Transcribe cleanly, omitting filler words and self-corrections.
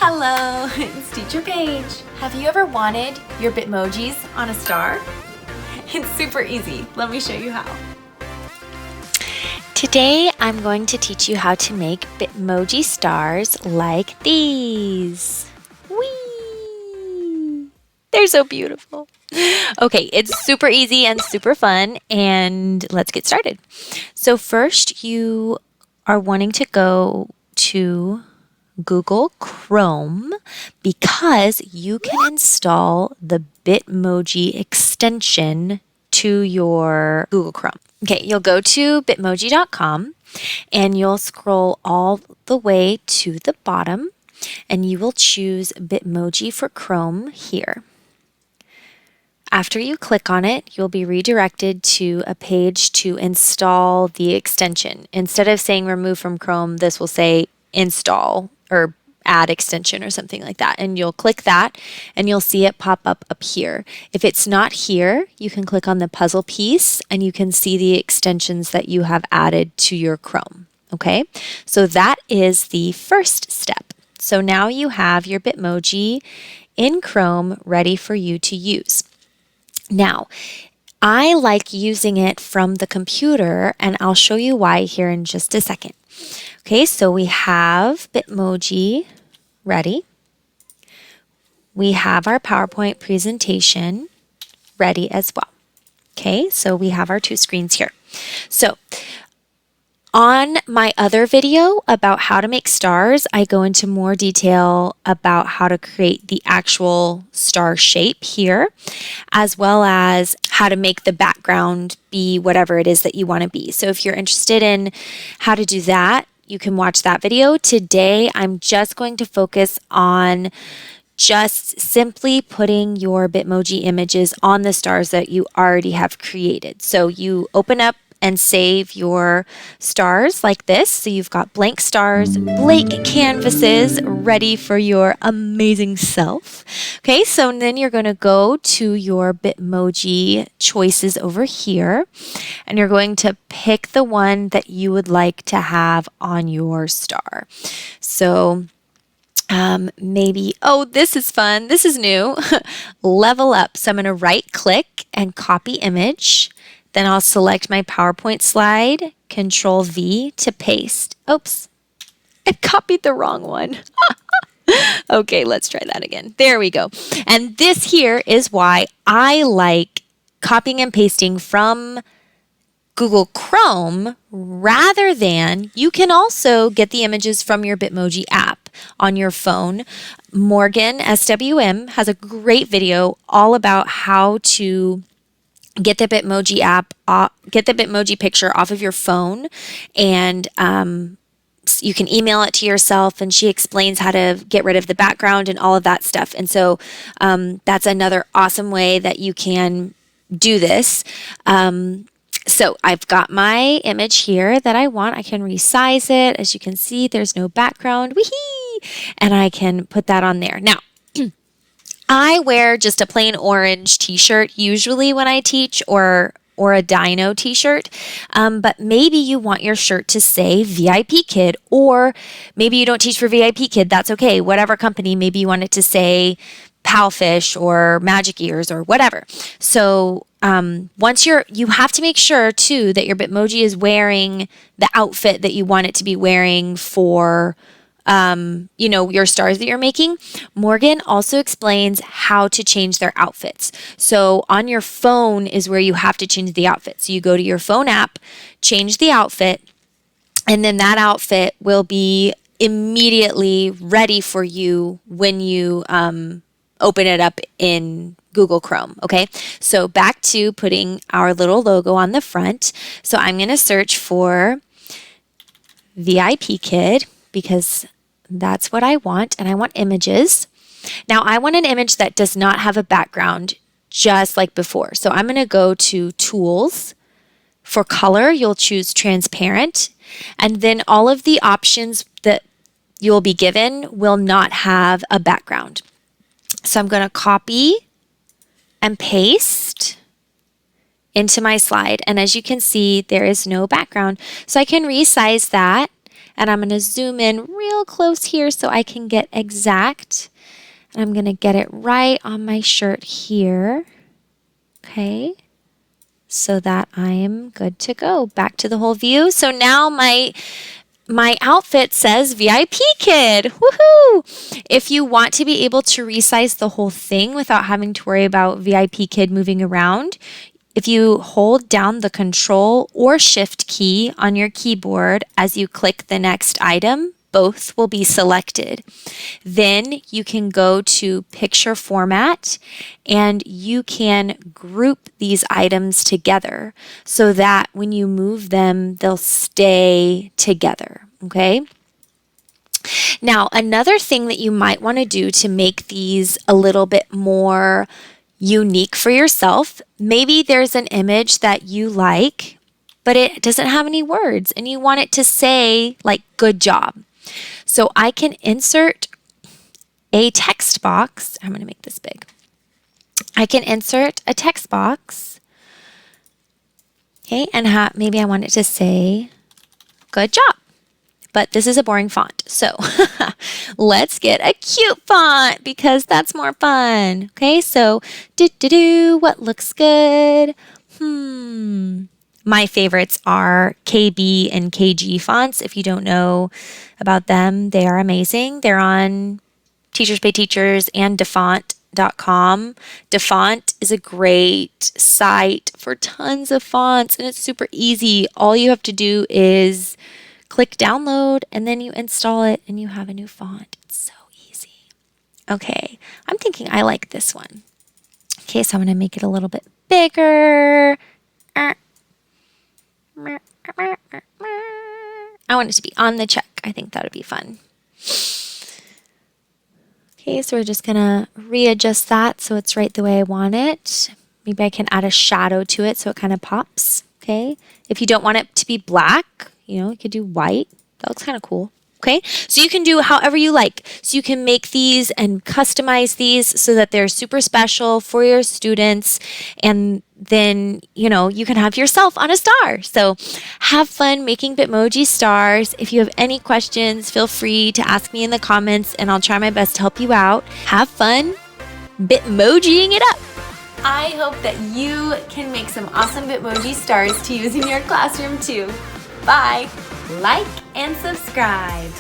Hello, it's Teacher Paige. Have you ever wanted your Bitmojis on a star? It's super easy. Let me show you how. Today, I'm going to teach you how to make Bitmoji stars like these. Whee! They're so beautiful. Okay, it's super easy and super fun, and let's get started. So first, you are wanting to go to Google Chrome because you can install the Bitmoji extension to your Google Chrome. Okay, you'll go to bitmoji.com and you'll scroll all the way to the bottom and you will choose Bitmoji for Chrome here. After you click on it, you'll be redirected to a page to install the extension. Instead of saying remove from Chrome, this will say install or add extension or something like that. And you'll click that and you'll see it pop up here. If it's not here, you can click on the puzzle piece and you can see the extensions that you have added to your Chrome. Okay, so that is the first step. So now you have your Bitmoji in Chrome ready for you to use. Now, I like using it from the computer and I'll show you why here in just a second. Okay, so we have Bitmoji ready. We have our PowerPoint presentation ready as well. Okay, so we have our two screens here. So on my other video about how to make stars, I go into more detail about how to create the actual star shape here, as well as how to make the background be whatever it is that you want to be. So if you're interested in how to do that, you can watch that video. Today, I'm just going to focus on just simply putting your Bitmoji images on the stars that you already have created. So you open up and save your stars like this. So you've got blank stars, blank canvases ready for your amazing self. Okay, so then you're going to go to your Bitmoji choices over here, and you're going to pick the one that you would like to have on your star. So maybe, oh, this is fun. This is new. Level up. So I'm going to right click and copy image. Then I'll select my PowerPoint slide, Control V to paste. Oops, I copied the wrong one. Okay, let's try that again. There we go. And this here is why I like copying and pasting from Google Chrome rather than, you can also get the images from your Bitmoji app on your phone. Morgan, SWM, has a great video all about how to get the Bitmoji app, get the Bitmoji picture off of your phone, and you can email it to yourself, and she explains how to get rid of the background and all of that stuff. And so that's another awesome way that you can do this. So I've got my image here that I want. I can resize it. As you can see, there's no background. Wee-hee! And I can put that on there. Now, I wear just a plain orange t-shirt usually when I teach, or a dino t-shirt, but maybe you want your shirt to say VIPKID, or maybe you don't teach for VIPKID, that's okay, whatever company, maybe you want it to say Palfish or Magic Ears or whatever. So once you have to make sure too that your Bitmoji is wearing the outfit that you want it to be wearing for your stars that you're making. Morgan also explains how to change their outfits. So on your phone is where you have to change the outfit. So you go to your phone app, change the outfit, and then that outfit will be immediately ready for you when you open it up in Google Chrome. Okay, so back to putting our little logo on the front. So I'm going to search for VIPKID because that's what I want, and I want images. Now I want an image that does not have a background, just like before. So I'm going to go to Tools. For color, you'll choose transparent, and then all of the options that you'll be given will not have a background. So I'm going to copy and paste into my slide, and as you can see, there is no background. So I can resize that And I'm going to zoom in real close here so I can get exact. And I'm going to get it right on my shirt here. Okay. So that I am good to go. Back to the whole view. So now my outfit says VIPKID. Woohoo! If you want to be able to resize the whole thing without having to worry about VIPKID moving around, if you hold down the Control or Shift key on your keyboard as you click the next item, both will be selected. Then you can go to Picture Format and you can group these items together so that when you move them, they'll stay together. Okay? Now, another thing that you might want to do to make these a little bit more unique for yourself, maybe there's an image that you like, but it doesn't have any words and you want it to say like good job. So I can insert a text box. I'm going to make this big. I can insert a text box. Okay, and maybe I want it to say good job. But this is a boring font. So let's get a cute font because that's more fun. Okay, so what looks good? My favorites are KB and KG fonts. If you don't know about them, they are amazing. They're on Teachers Pay Teachers and Dafont.com. Dafont is a great site for tons of fonts and it's super easy. All you have to do is click download and then you install it and you have a new font. It's so easy. Okay, I'm thinking I like this one. Okay, so I'm going to make it a little bit bigger. I want it to be on the check. I think that would be fun. Okay, so we're just going to readjust that so it's right the way I want it. Maybe I can add a shadow to it so it kind of pops. Okay, if you don't want it to be black, you could do white. That looks kind of cool. Okay, so you can do however you like. So you can make these and customize these so that they're super special for your students. And then, you can have yourself on a star. So have fun making Bitmoji stars. If you have any questions, feel free to ask me in the comments and I'll try my best to help you out. Have fun Bitmojiing it up. I hope that you can make some awesome Bitmoji stars to use in your classroom too. Bye. Like and subscribe.